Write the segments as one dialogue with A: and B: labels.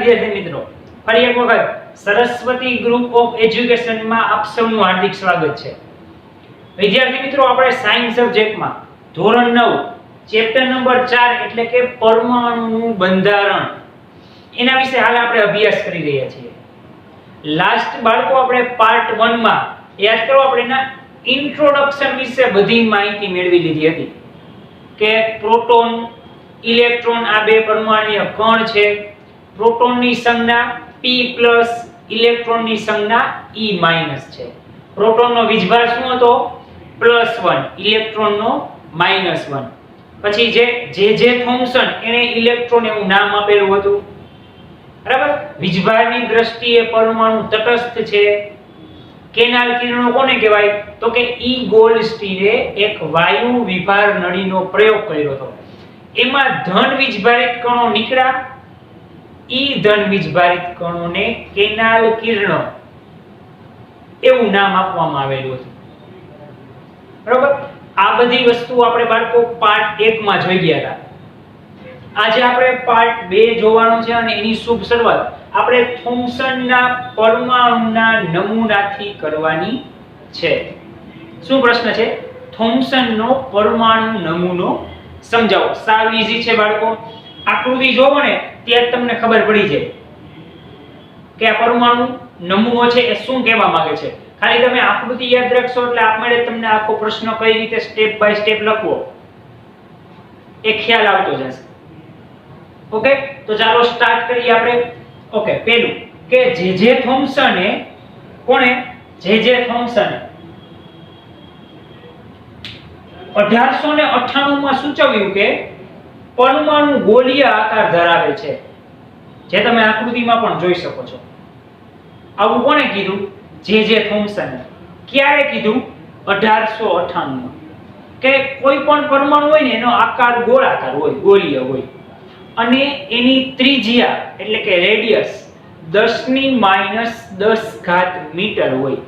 A: વિદ્યાર્થી મિત્રો, ફરી એક વખત સરસ્વતી ગ્રુપ ઓફ એજ્યુકેશનમાં આપ સૌનું હાર્દિક સ્વાગત છે. વિદ્યાર્થી મિત્રો, આપણે સાયન્સ સબ્જેક્ટમાં ધોરણ 9 ચેપ્ટર નંબર 4 એટલે કે પરમાણુનું બંધારણ એના વિશે હાલ આપણે અભ્યાસ કરી રહ્યા છીએ. લાસ્ટ બાળકો આપણે પાર્ટ 1 માં યાદ કરો, આપણે એના ઇન્ટ્રોડક્શન વિશે બધી માહિતી મેળવી લીધી હતી કે પ્રોટોન, ઇલેક્ટ્રોન આ બે પરમાણુય કણ છે. પ્રોટોનની સંજ્ઞા P+, ઇલેક્ટ્રોનની સંજ્ઞા E- છે. પ્રોટોનનો વીજભાર શું હતો? +1, ઇલેક્ટ્રોનનો -1. પછી જે થોમ્સન એને ઇલેક્ટ્રોન એવું નામ આપેલું હતું. બરાબર. વીજભારની દ્રષ્ટિએ પરમાણુ તટસ્થ છે. કેનાલ કિરણો કોને કહેવાય? તો કે E. ગોલ્ડસ્ટીને એક વાયુ વિભાર નળીનો પ્રયોગ કર્યો હતો. એમાં ધન વીજભારિત કણો નીકળ્યા. E ધન વીજભારિત કણોને કેનાલ કિરણો એવું નામ આપવામાં આવેલું હતું. બરાબર. આ બધી વસ્તુ આપણે બાળકો પાર્ટ 1 માં જોઈ ગયા હતા. આજે આપણે પાર્ટ 2 જોવાનો છે અને એની શુભ શરૂઆત આપણે થોમ્સનના પરમાણુના નમૂનાથી કરવાની છે. શું પ્રશ્ન છે? થોમ્સનનો પરમાણુ નમૂનો સમજાવો. સાવ ઈઝી છે બાળકો. આકૃતિ જોવો ને ત્યારે તમને ખબર પડી જાય કે આ પરમાણુ નમૂનો છે એ શું કહેવા માંગે છે. ખાલી તમે આકૃતિ યાદ રાખશો એટલે આપમેળે તમને આખો પ્રશ્ન કઈ રીતે સ્ટેપ બાય સ્ટેપ લખવો એ ખ્યાલ આવતો જશે. ઓકે, તો ચાલો સ્ટાર્ટ કરીએ આપણે. ઓકે, પહેલું કે જે થોમ્સને કોણે જે થોમ્સને 1898 માં સૂચવ્યું કે પરમાણુ ગોળીય આકાર ધરાવે છે, જે તમે આકૃતિમાં પણ જોઈ શકો છો. આવું કોણે કીધું? જે થોમ્સને. ક્યારે કીધું? 1898 માં. કે કોઈ પણ પરમાણુ હોય ને એનો આકાર ગોળાકાર હોય, ગોળીય હોય અને એની ત્રિજ્યા એટલે કે રેડિયસ 10⁻10 મીટર હોય.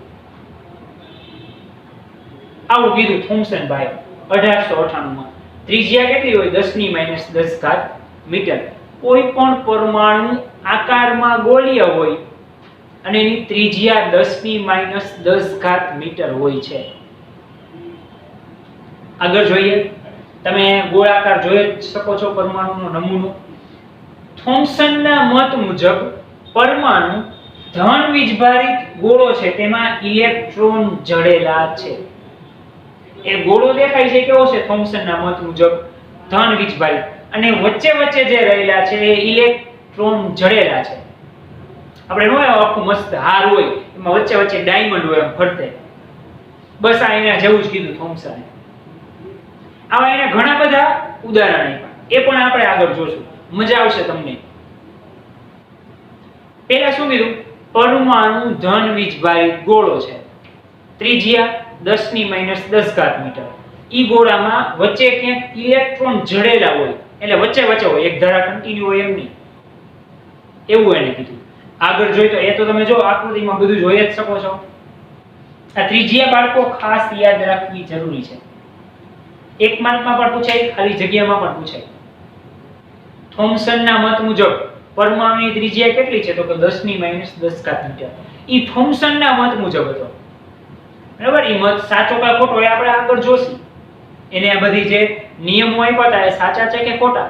A: આવું કીધું થોમ્સન ભાઈ 1898 માં. ત્રિજ્યા કેટલી હોય? 10⁻10 મીટર. કોઈ પણ પરમાણુ આકારમાં ગોળીય હોય અને એની ત્રિજ્યા 10⁻10 મીટર હોય છે. આગળ જોઈએ. તમે ગોળાકાર જોઈ શકો છો પરમાણુનો નમૂનો. થોમ્સનના મત મુજબ પરમાણુ ધન વીજભારિત ગોળો છે, તેમાં ઇલેક્ટ્રોન જડેલા છે. એ ગોળો દેખાય છે કેવો છે? થોમ્સનના મત મુજબ ધન વીજભારિત, અને વચ્ચે વચ્ચે જે રહેલા છે એ ઇલેક્ટ્રોન જડેલા છે. આપણે નો આખું મસ્ત હાર હોય એમાં વચ્ચે વચ્ચે ડાયમંડ હોય એમ ફરતે. બસ આ એના જેવું જ કીધું થોમ્સને. આવા એના ઘણા બધા ઉદાહરણ આપ્યા, એ પણ આપણે આગળ જોશું. મજા આવશે તમને. પહેલા શું કીધું? પરમાણુ ધન વીજભારિત ગોળો છે, ત્રિજ્યા 10⁻10 મીટર. ઈ ગોળામાં વચ્ચે ક્યાંક ઇલેક્ટ્રોન જડેલા હોય, એટલે વચ્ચે વચ્ચે હોય, એક ધારા કન્ટિન્યુ હોય એમ નહીં. એવું એને કીધું. આગળ જોઈ તો એ તો તમે જો આકૃતિમાં બધું જોઈ જ શકો છો. આ ત્રિજ્યા બાળકો ખાસ યાદ રાખવી જરૂરી છે. 1 માર્કમાં પણ પૂછાય, ખાલી જગ્યામાં પણ પૂછાય. થોમ્સનના મત મુજબ પરમાણુની ત્રિજ્યા કેટલી છે? તો કે 10⁻10 મીટર. ઈ થોમ્સનના મત મુજબ હતો. બરાબર. ઈ મત સાચો કે ખોટો એ આપણે આગળ જોશું. એને આ બધી જે નિયમો આપ્યા હતા એ સાચા છે કે ખોટા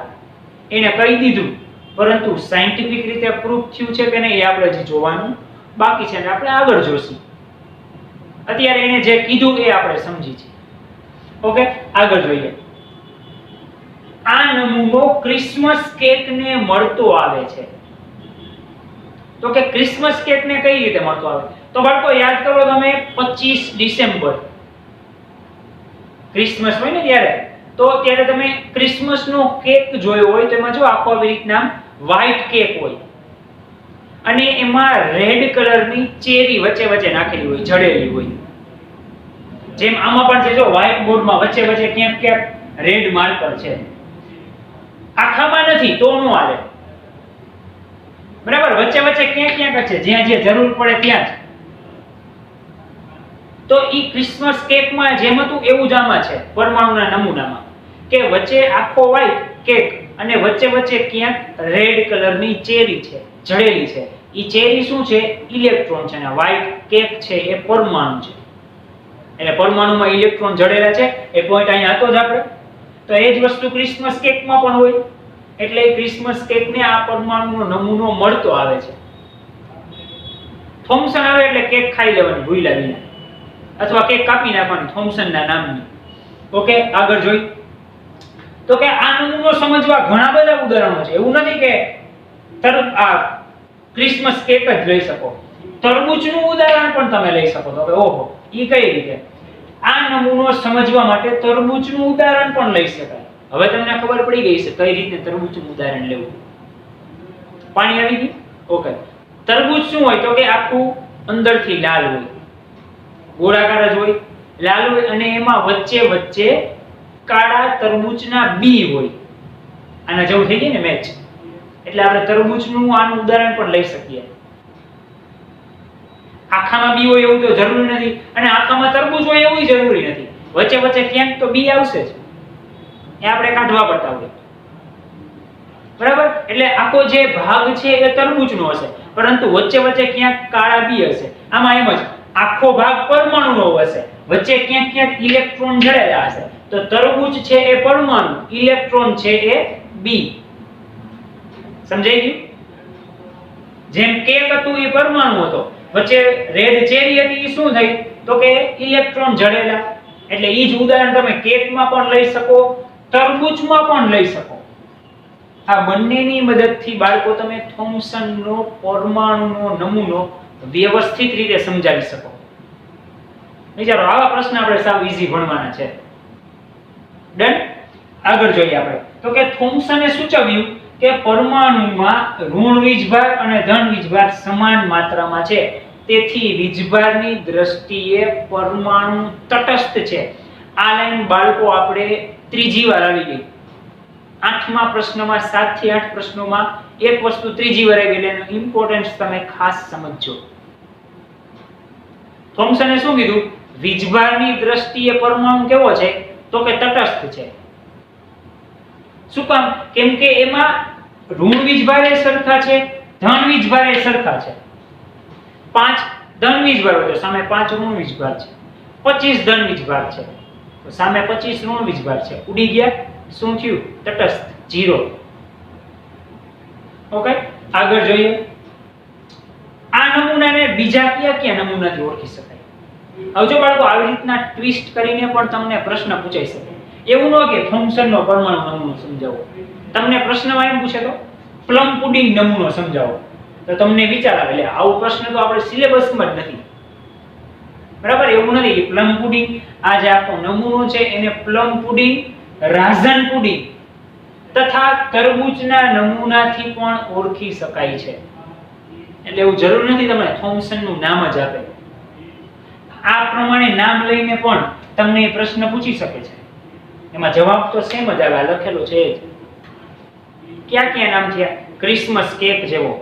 A: એને કહી દીધું, પરંતુ સાયન્ટિફિક રીતે પ્રૂફ થયું છે કે નહીં એ આપણે જે જોવાનું બાકી છે ને આપણે આગળ જોશું. અત્યારે એને જે કીધું એ આપણે સમજી છીએ. ઓકે, આગળ જોઈએ. આ નમૂનો ક્રિસમસ કેકને મળતો આવે છે. તો કે ક્રિસમસ કેકને કઈ રીતે મળતો આવે? તો બાળકો યાદ કરો તમે 25 ડિસેમ્બર ક્રિસમસ હોય ને ત્યારે, તો ત્યારે તમે ક્રિસમસનો કેક જોયો હોય તો એમાં જો આખો આવી રીતના વ્હાઈટ કેક હોય અને એમાં રેડ કલરની ચેરી વચ્ચે વચ્ચે નાખેલી હોય, જડેલી હોય. જેમ આમાં પણ છે જો વ્હાઈટ બોર્ડમાં વચ્ચે વચ્ચે ક્યાંક ક્યાંક રેડ માર્કર છે. આખામાં નથી તો નો આવે. બરાબર. વચ્ચે વચ્ચે ક્યાંક ક્યાંક છે, જ્યાં જે જરૂર પડે ત્યાં જ. તો ઈ ક્રિસમસ કેકમાં જેમ હતું એવું જ આમાં છે પરમાણુના નમૂનામાં, કે વચ્ચે આખો વ્હાઈટ કેક અને વચ્ચે વચ્ચે ક્યાંક રેડ કલરની ચેરી છે, જડેલી છે. ઈ ચેરી શું છે? ઇલેક્ટ્રોન છે. અને વ્હાઇટ કેક છે એ પરમાણુ છે. એટલે પરમાણુમાં ઇલેક્ટ્રોન જડેલા છે. એ પોઈન્ટ અહીંયા હતો જ આપણે. તો એ જ વસ્તુ ક્રિસમસ કેકમાં પણ હોય. એટલે ક્રિસમસ કેકને આ પરમાણુનો નમૂનો મળતો આવે છે. થોમ્સન આવે એટલે કેક ખાઈ લેવાની ભૂલ્યા વિના, અથવા કેક કાપી નાખવાની થોમ્સનના નામની. ઓકે, આગળ જોઈ તો કે આ નમૂનો સમજવા ઘણા બધા ઉદાહરણો છે. એવું નથી કે આ ક્રિસમસ કેક જ લઈ શકો. તરબૂચનું ઉદાહરણ પણ તમે લઈ શકો. તો કે ઓહો, ઈ કઈ રીતે? આ નમૂનો સમજવા માટે તરબૂચનું ઉદાહરણ પણ લઈ શકાય. હવે તમને ખબર પડી ગઈ છે કઈ રીતે તરબૂચનું ઉદાહરણ લેવું. પાણી આવી ગયું? ઓકે. તરબૂચ શું હોય? તો કે આખું અંદરથી લાલ હોય, ગોળાકાર જ હોય, લાલ હોય, અને એમાં વચ્ચે વચ્ચે કાળા તરબૂચના બી હોય. આના જેવું થઈ ગયું ને મેચ. એટલે આપણે તરબૂચનું આનું ઉદાહરણ પણ લઈ શકીએ. આખામાં બી હોય એવું તો જરૂરી નથી, અને આખામાં તરબૂચ હોય એવું જરૂરી નથી. વચ્ચે વચ્ચે ક્યાંક તો બી આવશે જ, એ આપણે કાઢવા પડતા હોય. બરાબર? એટલે આખો જે ભાગ છે એ તરબૂચનો હશે, પરંતુ વચ્ચે વચ્ચે ક્યાંક કાળા બી હશે. આમાં એમ જ આખો ભાગ પરમાણુનો હશે, વચ્ચે ક્યાંક ક્યાંક ઇલેક્ટ્રોન જડેલા હશે. તો તરબૂચ છે એ પરમાણુ, ઇલેક્ટ્રોન છે એ બી. સમજાઈ ગયું? જેમ કેક હતું એ પરમાણુ હતો, વચ્ચે રેડ ચેરી હતી એ શું થઈ? તો કે ઇલેક્ટ્રોન જડેલા. એટલે ઈ જ ઉદાહરણ તમે કેકમાં પણ લઈ શકો, તરબૂચમાં પણ લઈ શકો. આ બંનેની મદદથી બાળકો તમે થોમ્સનનો પરમાણુનો નમૂનો વ્યવસ્થિત રીતે સમજાવી શકો. વિચારો, આવા પ્રશ્ન આપણે સાવ ઈઝી ભણવાના છે. ડન? આગળ જોઈએ આપણે. તો કે થોમ્સને સૂચવ્યું કે પરમાણુમાં ઋણ વીજભાર અને ધન વીજભાર સમાન માત્રામાં છે. તેથી વીજભારની દ્રષ્ટિએ પરમાણુ તટસ્થ છે. આ લાઈન બાળકો આપણે ત્રીજી વાર આવી ગઈ. 8મા પ્રશ્નમાં 7 થી 8 પ્રશ્નોમાં એક વસ્તુ ત્રીજી વાર આવી ગઈ. એનું ઇમ્પોર્ટન્સ તમે ખાસ સમજજો. થોમ્સને શું કીધું? વીજભારની દ્રષ્ટિએ પરમાણુ કેવો છે? તો કે તટસ્થ છે. શું કામ? કેમ કે એમાં ઋણ વીજભાર એ સરખા છે, ધન વીજભાર એ સરખા છે. 5 ધન વીજભાર હોય તો સામે 5 ઋણ વીજભાર છે. 25 ધન વીજભાર છે તો સામે 25 ઋણ વીજભાર છે. ઉડી ગયા? શું થયું? તટસ્થ, 0. ઓકે, આગળ જોઈએ. આ નમૂનાને બીજા કયા નમૂનાથી ઓળખી શકાય? હવે જો બાળકો આવી રીતના ટ્વિસ્ટ કરીને પણ તમને પ્રશ્ન પૂછાઈ શકે. એવું ન કે થોમ્સનનો પરમાણુ નમૂનો સમજાવો. તમને પ્રશ્નમાં એમ પૂછે તો પ્લમ પુડિંગ નમૂનો સમજાવો, તો તમને વિચાર આવે એટલે આવો પ્રશ્ન તો આપણે સિલેબસમાં જ નથી. બરાબર? એવું નથી કે પ્લમ પુડિંગ, આ જે આખો નમૂનો છે એને પ્લમ પુડિંગ, રાઝન પુડિંગ તથા તરબૂચના નમૂનાથી પણ ઓળખી શકાય છે. એટલે એવું જરૂર નથી તમને થોમ્સનનું નામ જ આપે. આ પ્રમાણે નામ લઈને પણ તમને પ્રશ્ન પૂછી શકે છે. એમાં જવાબ તો સેમ જ આવે, લખેલો છે જ. ક્યાં ક્યાં નામ થયા? ક્રિસમસ કેક જેવો,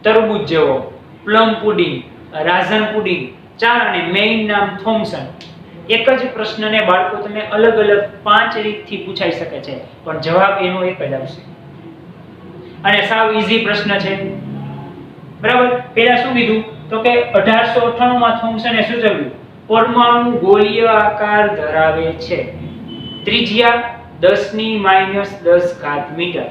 A: તરબૂચ જેવો, પ્લમ પુડિંગ, રાઝન પુડિંગ, 4 અને મેઇન નામ થોમ્સન. એક જ પ્રશ્નને બાળકો તમે અલગ અલગ 5 રીતથી પૂછાઈ શકે છે, પણ જવાબ એનો એક જ આવશે. અને સાવ ઈઝી પ્રશ્ન છે. બરાબર? પહેલા શું કીધું? તો કે 1898 માં થોમ્સને સૂચવ્યું પરમાણુ ગોળીય આકાર ધરાવે છે. ત્રિજ્યા 10⁻10 મીટર.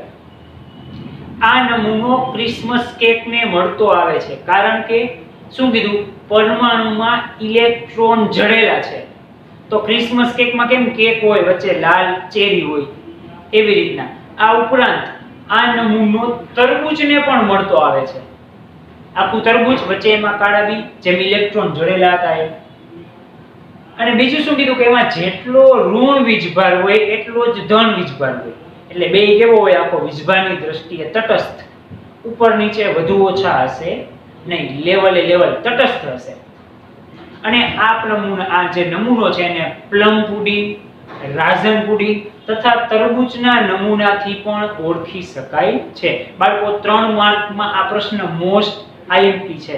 A: આ નમૂનો ક્રિસમસ કેકને મળતો આવે છે કારણ કે શું કીધું? પરમાણુમાં ઇલેક્ટ્રોન જડેલા છે. તો ક્રિસમસ કેકમાં કેમ કેક હોય, વચ્ચે લાલ ચેરી હોય, એવી રીતના આ ઉપરાંત આ નમૂનો તરબૂચને પણ મળતો આવે છે. આખું તરબૂચ, વચ્ચે એમાં કાળા બી, જેમ ઇલેક્ટ્રોન જોડેલા હતા એ. અને બીજું શું કીધું? કે એમાં જેટલો ઋણ વીજભાર હોય એટલો જ ધન વીજભાર હોય. એટલે બેય કેવો હોય? આખો વીજભારની દ્રષ્ટિએ તટસ્થ, ઉપર નીચે વધુ ઓછા હશે નહીં, લેવલ તટસ્થ હશે. અને આ જે નમૂનો છે એને પ્લમ પુડિંગ, રાઝન પુડિંગ તથા તરબૂચના નમૂનાથી પણ ઓળખી શકાય છે. બાળકો 3 માર્કમાં આ પ્રશ્ન મોસ્ટ આઈએમપી છે,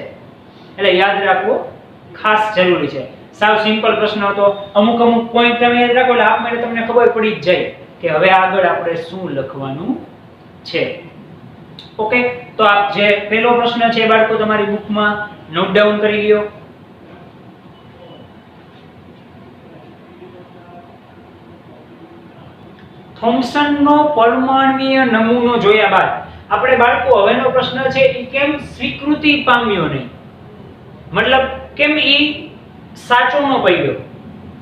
A: એટલે યાદ રાખવો ખાસ જરૂરી છે. સાવ સિમ્પલ પ્રશ્ન હતો. અમુક પોઈન્ટ તમે યાદ રાખો એટલે આપમેળે તમને ખબર પડી જ જાય કે હવે આગળ આપણે શું લખવાનું છે. ઓકે, તો આપ જે પહેલો પ્રશ્ન છે બાળકો તમારી બુકમાં નોટ ડાઉન કરી લ્યો. થોમ્સનનો પરમાણ્વીય નમૂનો જોયા બાદ આપણે બાળકો હવેનો પ્રશ્ન છે એ કેમ સ્વીકૃતિ પામ્યો નહીં, મતલબ કેમ એ સાચો ન પડ્યો,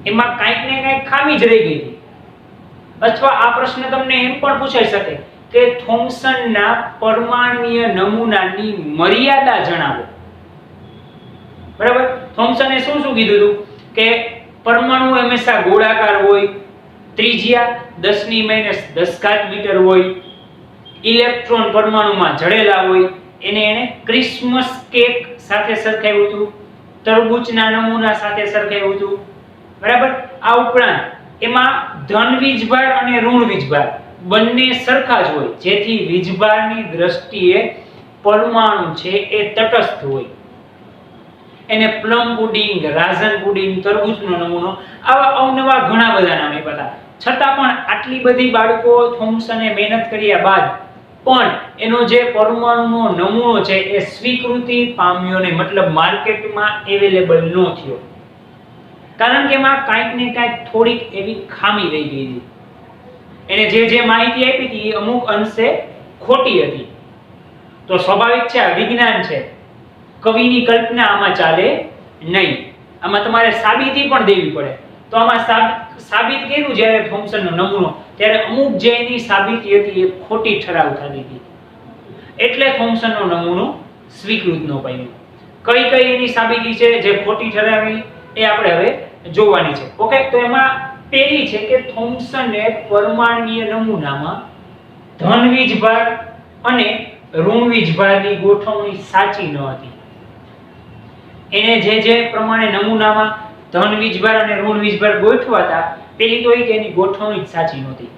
A: એમાં કાંઈક ને કાંઈક ખામી જ રહી ગઈ હતી. અથવા આ પ્રશ્ન તમને એમ પણ પૂછાઈ શકે કે થોમ્સનના પરમાણ્વીય નમૂનાની મર્યાદા જણાવો. બરાબર, થોમ્સને શું શું કીધું હતું કે પરમાણુ હંમેશા ગોળાકાર હોય, ત્રિજ્યા 10⁻10 મીટર હોય, ઇલેક્ટ્રોન પરમાણુમાં જડેલા હોય, એને ક્રિસમસ કેક સાથે સરખાવ્યું હતું, તરબૂચના નમૂના સાથે સરખાવ્યું હતું. બરાબર, આ ઉપરાંત એમાં ધન વીજભાર અને ઋણ વીજભાર બંને સરખા જ હોય, જેથી વીજભારની દ્રષ્ટિએ પરમાણુ છે એ તટસ્થ હોય. એને પ્લમ પુડિંગ, રાઝન પુડિંગ, તરબૂચનો નમૂનો, આવા અવનવા ઘણા બધા નામ આપ્યા હતા. છતાં પણ આટલી બધી બાળકો થોમ્સને મહેનત કર્યા બાદ પણ એનો જે પરમાણુનો નમૂનો છે એ સ્વીકૃતિ પામ્યો નહીં, મતલબ માર્કેટમાં અવેલેબલ ન થયો. કારણ કે એમાં કાંઈક ને કાંઈક થોડીક એવી ખામી રહી ગઈ હતી. એને જે માહિતી આપી હતી એ અમુક અંશે ખોટી હતી. તો સ્વાભાવિક છે, આ વિજ્ઞાન છે, કવિની કલ્પના આમાં ચાલે નહીં. આમાં તમારે સાબિતી પણ દેવી પડે. તો આમાં સાબિત કર્યું જ્યારે થોમ્સનનો નમૂનો, ત્યારે અમુક જે એની સાબિતી હતી એ ખોટી ઠરાવ થતી હતી, એટલે થોમ્સનનો નમૂનો સ્વીકૃત ન પામ્યો. કઈ કઈ એની સાબિતી છે જે ખોટી ઠરાવી એ આપણે હવે જોવાની છે. ઓકે, તો એમાં પહેલી છે કે થોમ્સને પરમાણ્વીય નમૂનામાં ધન વીજભાર અને ઋણ વીજભારની ગોઠવણી સાચી ન હતી. એને જે પ્રમાણે નમૂનામાં ધન વીજભાર અને ઋણ વીજભાર ગોઠવાતા, પેલી તો એ કે એની ગોઠવણી જ સાચી નહોતી.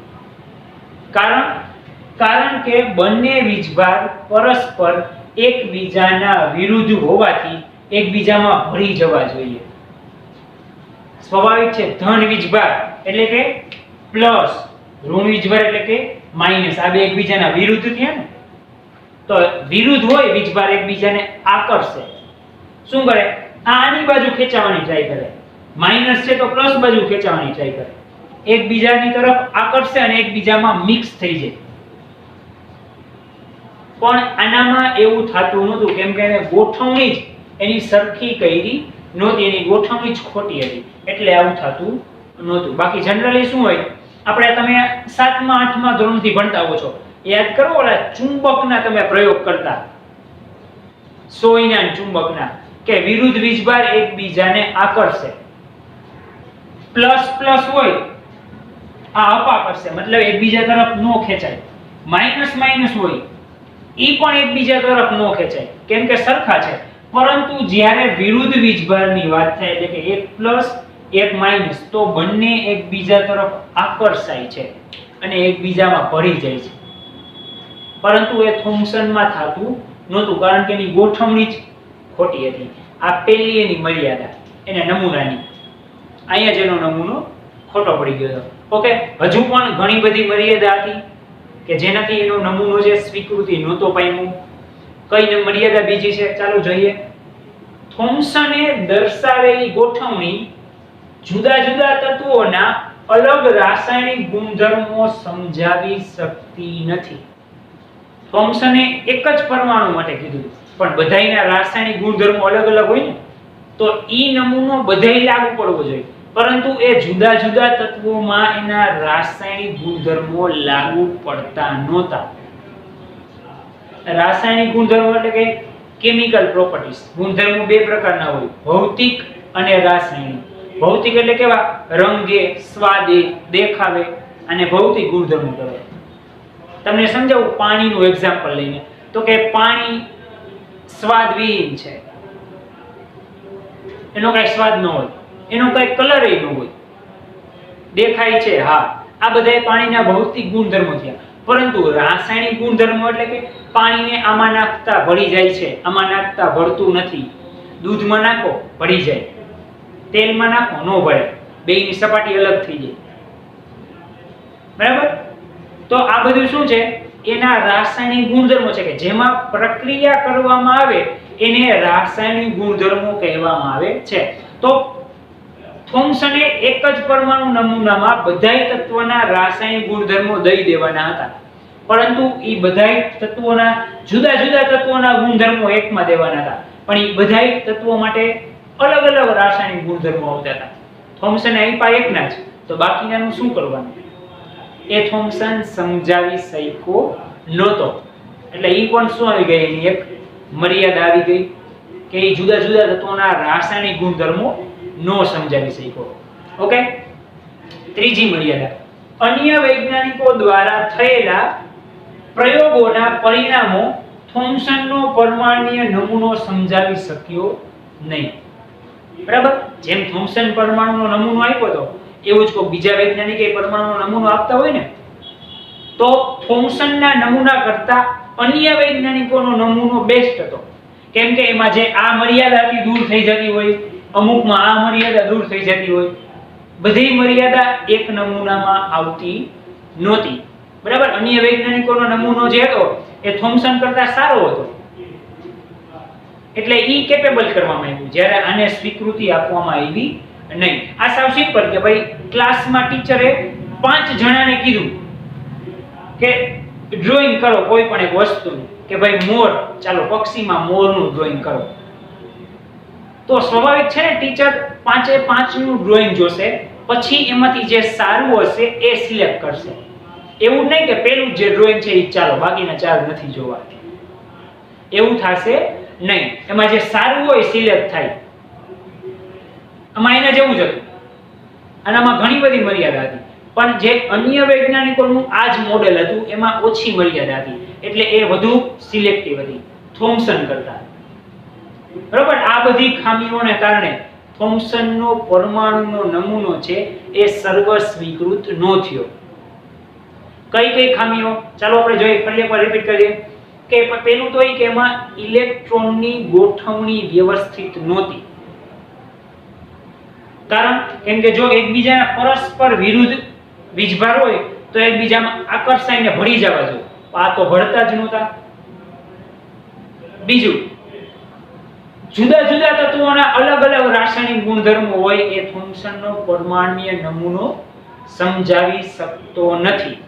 A: કારણ કે બંને વીજભાર પરસ્પર એકબીજાના વિરુદ્ધ હોવાથી એકબીજામાં ભળી જવા જોઈએ. સ્વાભાવિક છે, ધન વીજભાર એટલે કે પ્લસ, ઋણ વીજભાર એટલે કે માઈનસ, આ બે એકબીજાના વિરુદ્ધ થયા ને. તો વિરુદ્ધ હોય વીજભાર એકબીજાને આકર્ષે. શું કરે? આની બાજુ ખેંચાવાની ટ્રાય કરે. માઈનસ છે તો પ્લસ બાજુ ખેંચાવાની ટ્રાય કરે. એકબીજાની તરફ આકર્ષે અને એકબીજામાં મિક્સ થઈ જાય. પણ આનામાં એવું થતું નહોતું, કેમ કે એને ગોઠવણી જ એની સરખી કરી નહોતી, એની ગોઠવણી જ ખોટી હતી, એટલે આવું થતું નહોતું. બાકી જનરલી શું હોય, આપણે તમે 7મા 8મા ધોરણથી ભણતા હો છો, યાદ કરો ઓલા ચુંબકના તમે પ્રયોગ કરતા, સોયના ચુંબકના, કે વિરુદ્ધ વીજભાર એકબીજાને આકર્ષે. પ્લસ પ્લસ હોય આ અપાકર્ષે, મતલબ એકબીજા તરફ નો ખેંચાય. માઈનસ માઈનસ હોય ઈ પણ એકબીજા તરફ નો ખેંચાય, કેમ કે સરખા છે. પરંતુ જ્યારે વિરુદ્ધ વીજભારની વાત થાય, એટલે કે એક પ્લસ એક માઈનસ, તો બંને એકબીજા તરફ આકર્ષાય છે અને એકબીજામાં ભળી જાય છે. પરંતુ એ થોમ્સનમાં થતું નહોતું, કારણ કે એની ગોઠવણી જ ખોટી હતી. આ પહેલી એની મર્યાદા, એને નમૂનાની. અહીંયા જેનો નમૂનો ખોટો પડી ગયો હતો. ઓકે, હજુ પણ ઘણી બધી મર્યાદા હતી કે જેનાથી એનો નમૂનો જે સ્વીકૃતિ નહોતો પામ્યો. કઈ મર્યાદા બીજી છે, ચાલો જોઈએ. થોમ્સને દર્શાવેલી ગોઠવણી જુદા જુદા તત્વોના અલગ રાસાયણિક ગુણધર્મો સમજાવી શકતી નથી. થોમ્સને એક જ પરમાણુ માટે કીધું, પણ બધાયના રાસાયણિક ગુણધર્મો અલગ અલગ હોય ને, તો ઈ નમૂનો બધાય લાગુ પડવો જોઈએ, પરંતુ એ જુદા જુદા તત્વોમાં એના રાસાયણિક ગુણધર્મો લાગુ પડતા નહોતા. રાસાયણિક ગુણધર્મો એટલે કે કેમિકલ પ્રોપર્ટીઝ. ગુણધર્મો બે પ્રકારના હોય, ભૌતિક અને રાસાયણિક. ભૌતિક એટલે કેવા? રંગે, સ્વાદે, દેખાવે, અને ભૌતિક ગુણધર્મો કહેવાય. તમને સમજાવું પાણીનું એક્ઝામ્પલ લઈને, તો કે પાણી સ્વાદવિહીન છે, એનો કઈ સ્વાદ ન હોય, એનો કઈ કલર ન હોય, દેખાય છે, હા, આ બધા પાણીના ભૌતિક ગુણધર્મો થયા. પરંતુ રાસાયણિક ગુણધર્મો એટલે કે પાણીને આમાં નાખતા ભળી જાય છે, આમાં નાખતા ભળતું નથી. દૂધમાં નાખો ભળી જાય, તેલમાં નાખો ન ભળે, બેયની સપાટી અલગ થઈ જાય. બરાબર? તો આ બધું શું છે? એના રાસાયણિક ગુણધર્મો છે કે જેમાં પ્રક્રિયા કરવામાં આવે એને રાસાયણિક ગુણધર્મો કહેવામાં આવે છે. તો થોમ્સને એક જ પરમાણુ નમૂનામાં બધાય તત્વોના રાસાયણિક ગુણધર્મો દઈ દેવાના હતા, પરંતુ એ બધાય તત્વોના જુદા જુદા તત્વોના ગુણધર્મો એકમાં દેવાના હતા, પણ એ બધાય તત્વો માટે અલગ અલગ રાસાયણિક ગુણધર્મો આવતા હતા. થોમ્સને આપ્યા એકના જ, તો બાકીનાનું શું કરવાનું? એ થોમ્સન સમજાવી શક્યો નહોતો. એટલે એ પણ શું આવી ગઈ, એની એક મર્યાદા આવી ગઈ કે એ જુદા જુદા તત્વોના રાસાયણિક ગુણધર્મો નો સમજાવી શક્યો. ઓકે, ત્રીજી મર્યાદા, અન્ય વૈજ્ઞાનિકો દ્વારા થયેલા પ્રયોગોના પરિણામો થોમ્સનનો પરમાણ્વીય નમૂનો સમજાવી શક્યો નહીં. બરાબર, જેમ થોમ્સન પરમાણુનો નમૂનો આપ્યો હતો એવું જ કોઈ બીજા વૈજ્ઞાનિકે પરમાણુનો નમૂનો આપતા હોય ને, તો થોમ્સનના નમૂના કરતા અન્ય વૈજ્ઞાનિકોનો નમૂનો બેસ્ટ હતો. કેમ કે એમાં જે આ મર્યાદાથી દૂર થઈ જતી હોય, અમુકમાં આ મર્યાદા દૂર થઈ જતી હોય, બધી મર્યાદા એક નમૂનામાં આવતી નહોતી. બરાબર, અન્ય વૈજ્ઞાનિકોનો નમૂનો જે હતો એ થોમ્સન કરતા સારો હતો, એટલે ઈ કેપેબલ કરવામાં આવ્યું, જ્યારે આને સ્વીકૃતિ આપવામાં આવી નહીં. આ સાવ સિમ્પલ કે ભાઈ ક્લાસમાં ટીચરે 5 જણાને કીધું કે ડ્રોઈંગ કરો કોઈ પણ એક વસ્તુનું, કે ભાઈ મોર, ચાલો પક્ષીમાં મોરનું ડ્રોઈંગ કરો, તો સ્વાભાવિક છે ને ટીચર 5 નું ડ્રોઈંગ જોશે, પછી એમાંથી જે સારું હશે એ સિલેક્ટ કરશે. એવું નહીં કે પેલું જે ડ્રોઈંગ છે એ ચાલો બાકીના 4 નથી જોવા, એવું થશે નહીં. એમાં જે સારું હોય સિલેક્ટ થાય. આમાં એના જેવું જ હતું, આનામાં ઘણી બધી મર્યાદા હતી, પણ જે અન્ય વૈજ્ઞાનિકોનું આ જ મોડેલ હતું એમાં ઓછી મર્યાદા હતી, એટલે એ વધુ સિલેક્ટિવ હતી થોમ્સન કરતા. બરાબર, આ બધી ખામીઓને કારણે થોમ્સનનો પરમાણુનો નમૂનો છે એ સર્વસ્વીકૃત ન થયો. કઈ કઈ ખામીઓ ચાલો આપણે જોઈએ, ફરી એકવાર રિપીટ કરીએ કે પહેલું તો એ કે એમાં ઇલેક્ટ્રોનની ગોઠવણી વ્યવસ્થિત નહોતી. કારણ કેમ કે જો એકબીજાના પરસ્પર વિરુદ્ધ વીજભાર હોય તો એકબીજામાં આકર્ષાઈને ભળી જવા જોઈએ, આ તો ભળતા જ નહોતા. બીજું, જુદા જુદા તત્વોના અલગ અલગ રાસાયણિક ગુણધર્મો હોય એ થોમ્સનનો પરમાણ્વીય નમૂનો સમજાવી શકતો નથી.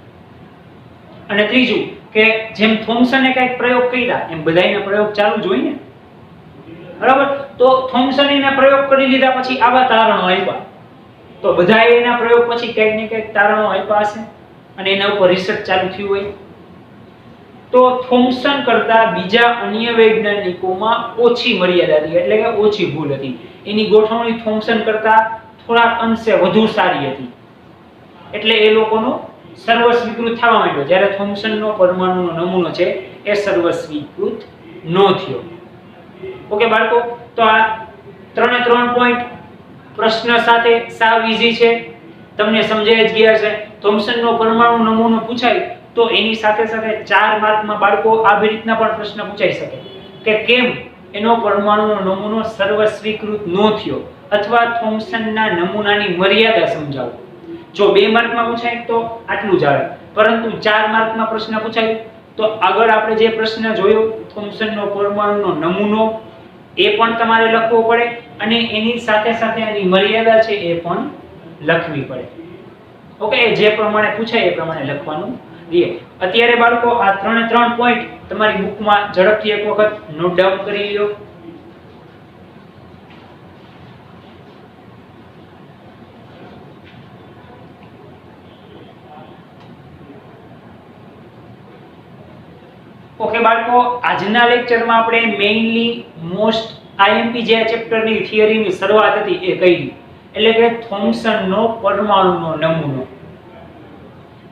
A: અને ત્રીજું કે જેમ થોમ્સને કંઈક પ્રયોગ કર્યા એમ બધાયના પ્રયોગ ચાલુ જ હોય ને, બરાબર, તો થોમ્સને એના પ્રયોગ કરી લીધા પછી આવા તારણો આપ્યા, તો બધાએ એના પ્રયોગ પછી કંઈક ને કંઈક તારણો આપ્યા હશે અને એના ઉપર રિસર્ચ ચાલુ થયું હોય. તો થોમ્સન કરતા બીજા અન્ય વૈજ્ઞાનિકોમાં ઓછી મર્યાદા હતી, એટલે કે ઓછી ભૂલ હતી. એની ગોઠવણી થોમ્સન કરતા થોડાક અંશે વધુ સારી હતી, એટલે એ લોકોનો સર્વસ્વીકૃત થવા માંડ્યો, જ્યારે થોમ્સનનો પરમાણુનો નમૂનો છે એ સર્વસ્વીકૃત ન થયો. ઓકે બાળકો, તો આ 3 પોઈન્ટ પ્રશ્ન સાથે સાવ ઈઝી છે, તમને સમજાઈ જ ગયા છે. થોમ્સનનો પરમાણુ નમૂનો પૂછાય તો એની સાથે સાથે 4 માર્કમાં બાળકો આવી રીતના પણ પ્રશ્ન પૂછાઈ શકે કે કેમ એનો પરમાણુનો નમૂનો સર્વસ્વીકૃત ન થયો, અથવા થોમ્સનના નમૂનાની મર્યાદા સમજાવો. જો 2 માર્કમાં પૂછાય તો આટલું જ આવે, પરંતુ 4 માર્કમાં પ્રશ્ન પૂછાય તો આગળ આપણે જે પ્રશ્ન જોયો થોમ્સનનો પરમાણુનો નમૂનો એ પણ તમારે લખવો પડે, અને એની સાથે સાથે એની મર્યાદા છે એ પણ લખવી પડે. ઓકે, જે પ્રમાણે પૂછાય એ પ્રમાણે લખવાનું રહે. અત્યારે બાળકો આ 3 પોઈન્ટ તમારી બુકમાં ઝડપથી એક વખત નોટ ડાઉન કરી લ્યો. ઓકે બાળકો, આજના લેક્ચરમાં આપણે મેઇનલી મોસ્ટ આઈએમપી જે ચેપ્ટરની થિયરીની શરૂઆત હતી એ કરી, એટલે કે થોમ્સનનો પરમાણુનો નમૂનો.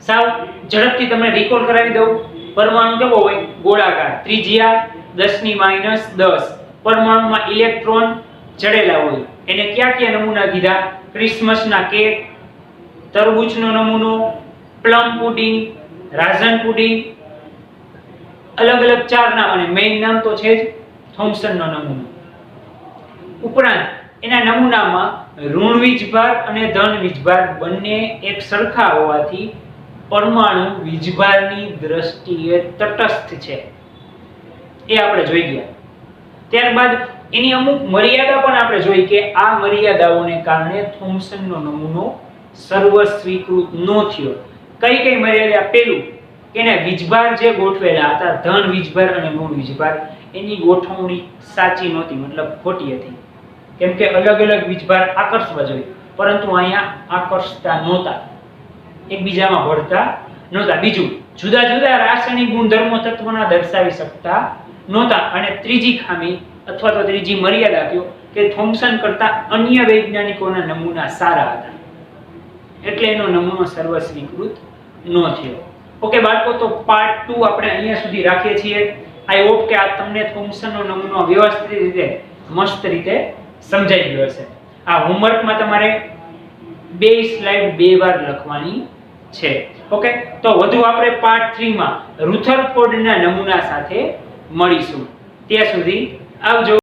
A: સાવ ઝડપથી તમને રિકોલ કરાવી દઉં. પરમાણુ કેવો હોય? ગોળાકાર, ત્રિજ્યા 10⁻10. પરમાણુમાં ઇલેક્ટ્રોન જડેલા હોય. એને કયા કયા નમૂના કીધા? ક્રિસમસના કેક, તરબૂચનો નમૂનો, પ્લમ પુડિંગ, રાઝન પુડિંગ, અલગ અલગ 4 નામ, અને મેઇન નામ તો છે જ થોમ્સનનો નમૂનો. ઉપરાંત એના નમૂનામાં ઋણ વીજભાર અને ધન વીજભાર બંને એક સરખા હોવાથી પરમાણુ વીજભારની દ્રષ્ટિએ તટસ્થ છે એ આપણે જોઈ ગયા. ત્યારબાદ એની અમુક મર્યાદા પણ આપણે જોઈ કે આ મર્યાદાઓને કારણે થોમ્સનનો નમૂનો સર્વસ્વીકૃત ન થયો. કઈ કઈ મર્યાદા? પેલું કે એને વીજભાર જે ગોઠવેલા હતા ધન વીજભાર અને ઋણ વીજભાર એની ગોઠવણી સાચી નહોતી, મતલબ ખોટી હતી. કેમ કે અલગ અલગ વીજભાર આકર્ષવા જોઈએ પરંતુ અહીંયા આકર્ષતા નહોતા, એકબીજામાં ભળતા નહોતા. બીજું, જુદા જુદા રાસાયણિક ગુણધર્મો તત્વોના દર્શાવી શકતા નહોતા. અને ત્રીજી ખામી અથવા તો ત્રીજી મર્યાદા કયો કે થોમ્સન કરતા અન્ય વૈજ્ઞાનિકોના નમૂના સારા હતા એટલે એનો નમૂનો સર્વસ્વીકૃત ન થયો. ઓકે બાળકો, તો પાર્ટ 2 આપણે અહીંયા સુધી રાખીએ છીએ. આઈ હોપ કે આ તમને થોમ્સનનો નમૂનો વ્યવસ્થિત રીતે મસ્ત રીતે સમજાઈ ગયો હશે. આ હોમવર્કમાં તમારે 2 સ્લાઇડ 2 વાર લખવાની છે. ઓકે, તો વધુ આપણે પાર્ટ 3 માં રુથરફોર્ડના નમૂના સાથે મળીશું. ત્યાં સુધી આવજો.